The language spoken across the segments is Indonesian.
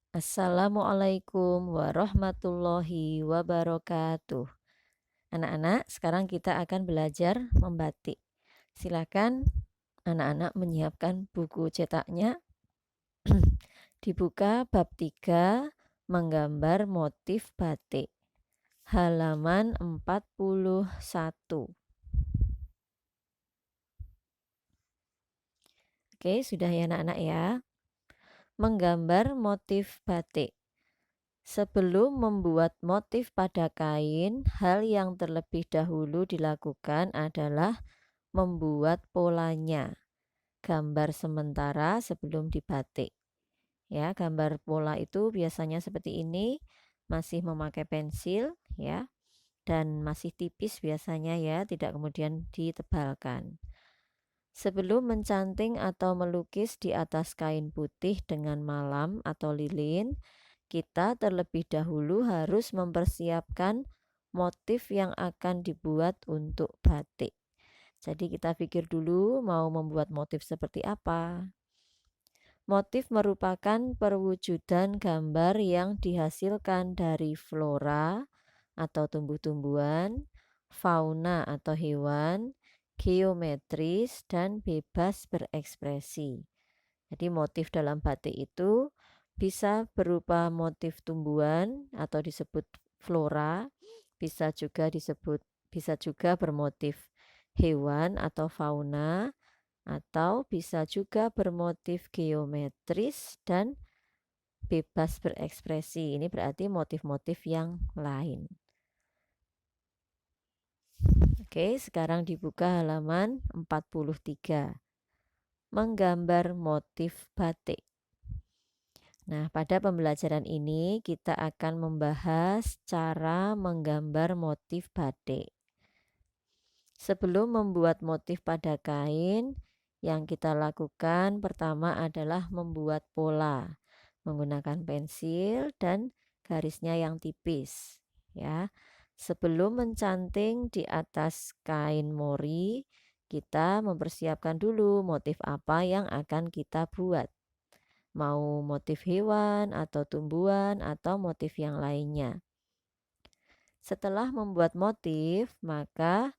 Assalamualaikum warahmatullahi wabarakatuh. Anak-anak, sekarang kita akan belajar membatik. Silakan anak-anak menyiapkan buku cetaknya. Dibuka bab 3, menggambar motif batik. Halaman 41. Oke, sudah ya anak-anak ya. Menggambar motif batik. Sebelum membuat motif pada kain, hal yang terlebih dahulu dilakukan adalah membuat polanya. Gambar sementara sebelum dibatik. Ya, gambar pola itu biasanya seperti ini, masih memakai pensil ya, dan masih tipis biasanya ya, tidak kemudian ditebalkan. Sebelum mencanting atau melukis di atas kain putih dengan malam atau lilin, kita terlebih dahulu harus mempersiapkan motif yang akan dibuat untuk batik. Jadi kita pikir dulu mau membuat motif seperti apa. Motif merupakan perwujudan gambar yang dihasilkan dari flora atau tumbuh-tumbuhan, fauna atau hewan, geometris dan bebas berekspresi. Jadi motif dalam batik itu bisa berupa motif tumbuhan atau disebut flora, bisa juga bermotif hewan atau fauna, atau bisa juga bermotif geometris dan bebas berekspresi. Ini berarti motif-motif yang lain. Oke, sekarang dibuka halaman 43. Menggambar motif batik. Nah, pada pembelajaran ini kita akan membahas cara menggambar motif batik. Sebelum membuat motif pada kain, yang kita lakukan pertama adalah membuat pola menggunakan pensil dan garisnya yang tipis, ya. Sebelum mencanting di atas kain mori, kita mempersiapkan dulu motif apa yang akan kita buat. Mau motif hewan atau tumbuhan atau motif yang lainnya. Setelah membuat motif, maka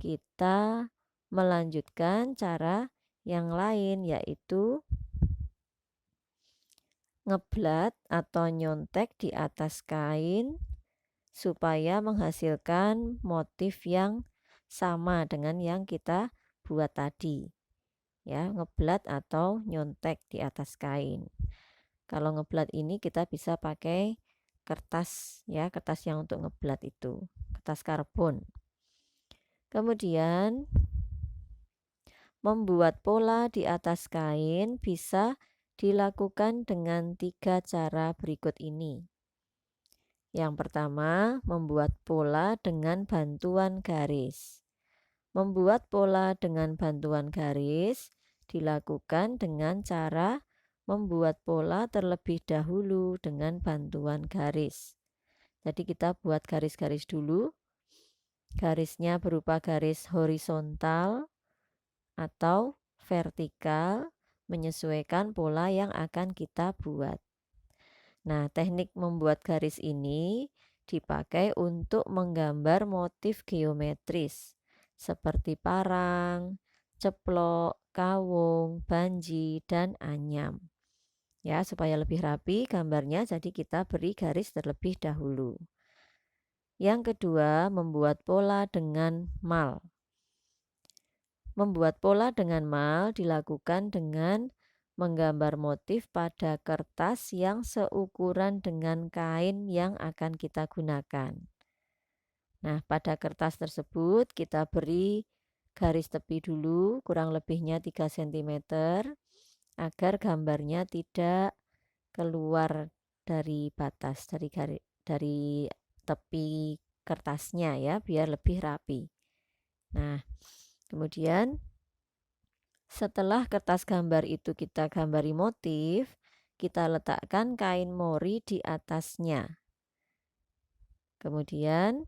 kita melanjutkan cara yang lain, yaitu ngeblat atau nyontek di atas kain supaya menghasilkan motif yang sama dengan yang kita buat tadi. Ya, ngeblat atau nyontek di atas kain. Kalau ngeblat ini kita bisa pakai kertas ya, kertas yang untuk ngeblat itu, kertas karbon. Kemudian membuat pola di atas kain bisa dilakukan dengan 3 cara berikut ini. Yang pertama, membuat pola dengan bantuan garis. Membuat pola dengan bantuan garis dilakukan dengan cara membuat pola terlebih dahulu dengan bantuan garis. Jadi kita buat garis-garis dulu. Garisnya berupa garis horizontal atau vertikal menyesuaikan pola yang akan kita buat. Nah, teknik membuat garis ini dipakai untuk menggambar motif geometris seperti parang, ceplok, kawung, banji, dan anyam. Ya, supaya lebih rapi gambarnya, jadi kita beri garis terlebih dahulu. Yang kedua, membuat pola dengan mal. Membuat pola dengan mal dilakukan dengan menggambar motif pada kertas yang seukuran dengan kain yang akan kita gunakan. Nah, pada kertas tersebut kita beri garis tepi dulu, kurang lebihnya 3 cm, agar gambarnya tidak keluar dari batas, dari tepi kertasnya ya, biar lebih rapi. Nah, kemudian setelah kertas gambar itu kita gambari motif, kita letakkan kain mori di atasnya. Kemudian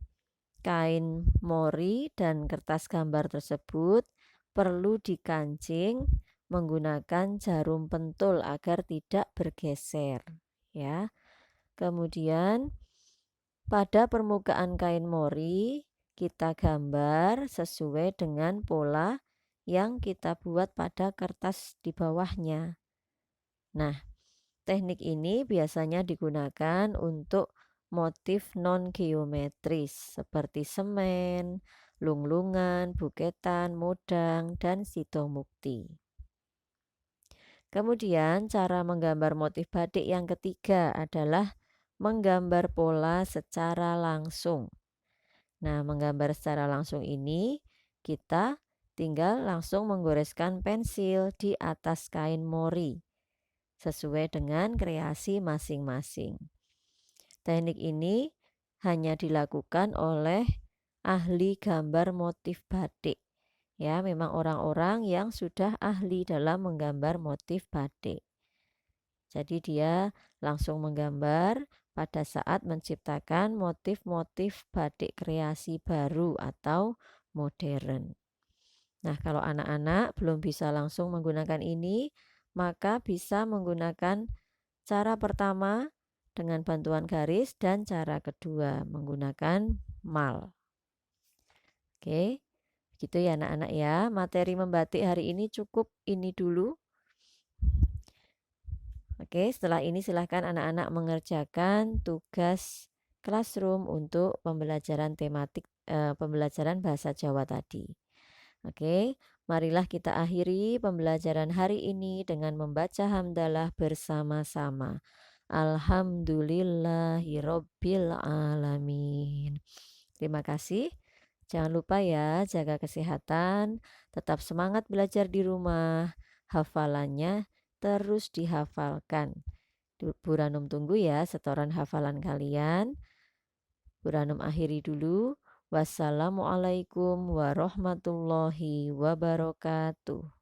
kain mori dan kertas gambar tersebut perlu dikancing menggunakan jarum pentul agar tidak bergeser. ya. Kemudian pada permukaan kain mori kita gambar sesuai dengan pola yang kita buat pada kertas di bawahnya. Nah, teknik ini biasanya digunakan untuk motif non-geometris seperti semen, lunglungan, buketan, modang, dan sidomukti. Kemudian cara menggambar motif batik yang ketiga adalah menggambar pola secara langsung. Nah, menggambar secara langsung ini kita tinggal langsung menggoreskan pensil di atas kain mori sesuai dengan kreasi masing-masing. Teknik ini hanya dilakukan oleh ahli gambar motif batik. Ya, memang orang-orang yang sudah ahli dalam menggambar motif batik. Jadi dia langsung menggambar pada saat menciptakan motif-motif batik kreasi baru atau modern. Nah, kalau anak-anak belum bisa langsung menggunakan ini, maka bisa menggunakan cara pertama dengan bantuan garis dan cara kedua menggunakan mal. Oke, gitu ya anak-anak ya. Materi membatik hari ini cukup ini dulu. Oke, setelah ini silahkan anak-anak mengerjakan tugas classroom untuk pembelajaran tematik pembelajaran bahasa Jawa tadi. Oke, marilah kita akhiri pembelajaran hari ini dengan membaca hamdalah bersama-sama. Alhamdulillahirobbil alamin. Terima kasih. Jangan lupa ya, jaga kesehatan, tetap semangat belajar di rumah. Hafalannya terus dihafalkan. Buranum tunggu ya setoran hafalan kalian. Buranum akhiri dulu. Wassalamualaikum warahmatullahi wabarakatuh.